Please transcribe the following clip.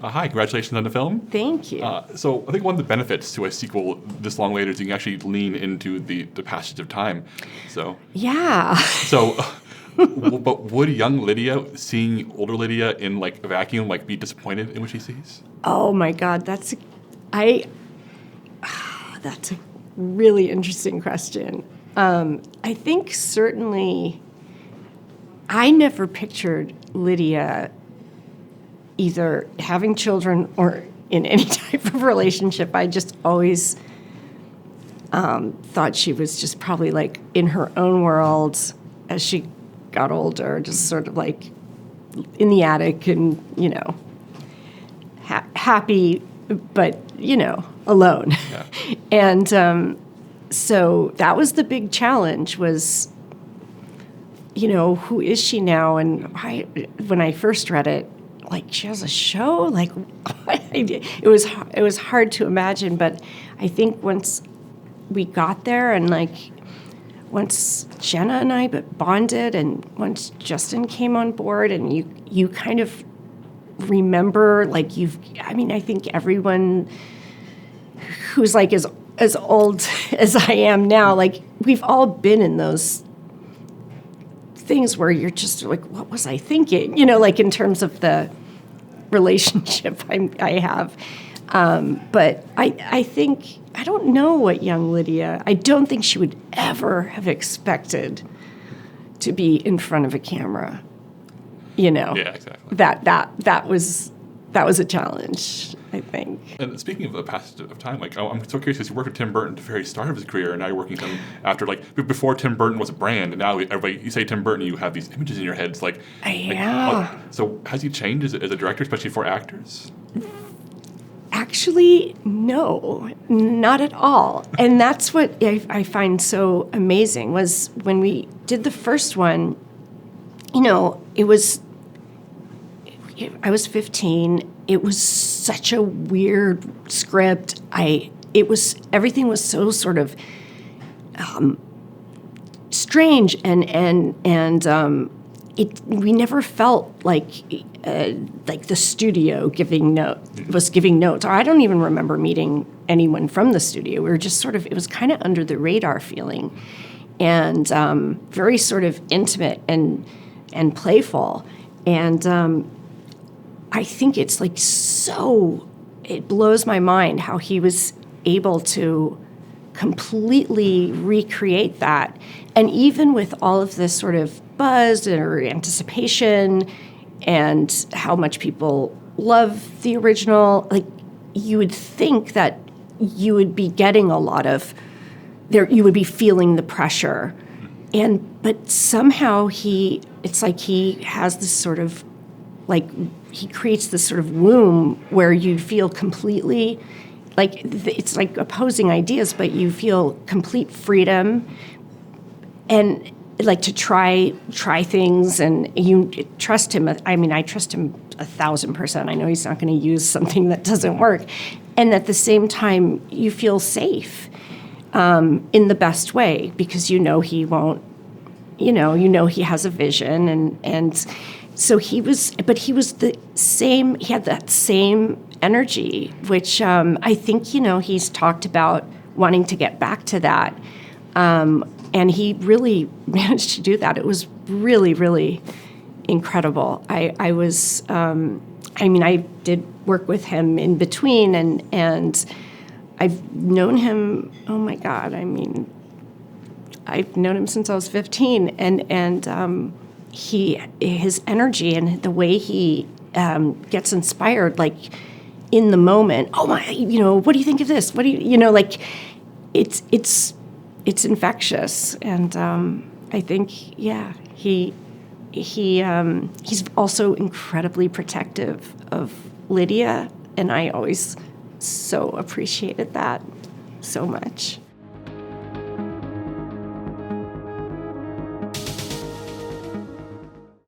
Hi, congratulations on the film. Thank you. So I think one of the benefits to a sequel this long later is you can actually lean into the passage of time. So yeah. So, but would young Lydia, seeing older Lydia in like a vacuum, like be disappointed in what she sees? Oh my God, that's a really interesting question. I think certainly I never pictured Lydia either having children or in any type of relationship. I just always thought she was just probably like in her own world as she got older, just sort of like in the attic and, happy, but, alone. Yeah. And so that was the big challenge was, who is she now? And when I first read it, like, she has a show? Like, it was hard to imagine, but I think once we got there and, like, once Jenna and I bonded and once Justin came on board and you kind of remember, like, I think everyone who's, like, as old as I am now, like, we've all been in those things where you're just like, what was I thinking? Like in terms of the relationship I have. But I think, I don't know what young Lydia, I don't think she would ever have expected to be in front of a camera. Yeah, exactly. That was a challenge, I think. And speaking of the passage of time, like, I'm so curious because you worked with Tim Burton at the very start of his career, and now you're working with him after, like, before Tim Burton was a brand, and now everybody, you say Tim Burton, you have these images in your head. It's like, yeah. So has he changed as a director, especially for actors? Actually, no, not at all. And that's what I find so amazing was when we did the first one, I was 15. It was such a weird script. Everything was so sort of strange and we never felt like the studio was giving notes. I don't even remember meeting anyone from the studio. We were just sort of, it was kind of under the radar feeling and very sort of intimate and playful. And I think it's like it blows my mind how he was able to completely recreate that. And even with all of this sort of buzz or anticipation and how much people love the original, like, you would think that you would be getting a lot of you would be feeling the pressure. But somehow it's like he has this sort of, like, he creates this sort of womb where you feel completely, like, it's like opposing ideas, but you feel complete freedom and, like, to try things, and you trust him. I mean, I trust him 1,000%. I know he's not going to use something that doesn't work. And at the same time, you feel safe in the best way because he won't, he has a vision. And so he was the same, he had that same energy, which I think, he's talked about wanting to get back to that. And he really managed to do that. It was really, really incredible. I did work with him in between, and I've known him, oh my God, I've known him since I was 15, and his energy and the way he gets inspired, like, in the moment. Oh my, what do you think of this? What do you, like, it's infectious, and I think, yeah, he's also incredibly protective of Lydia, and I always so appreciated that so much.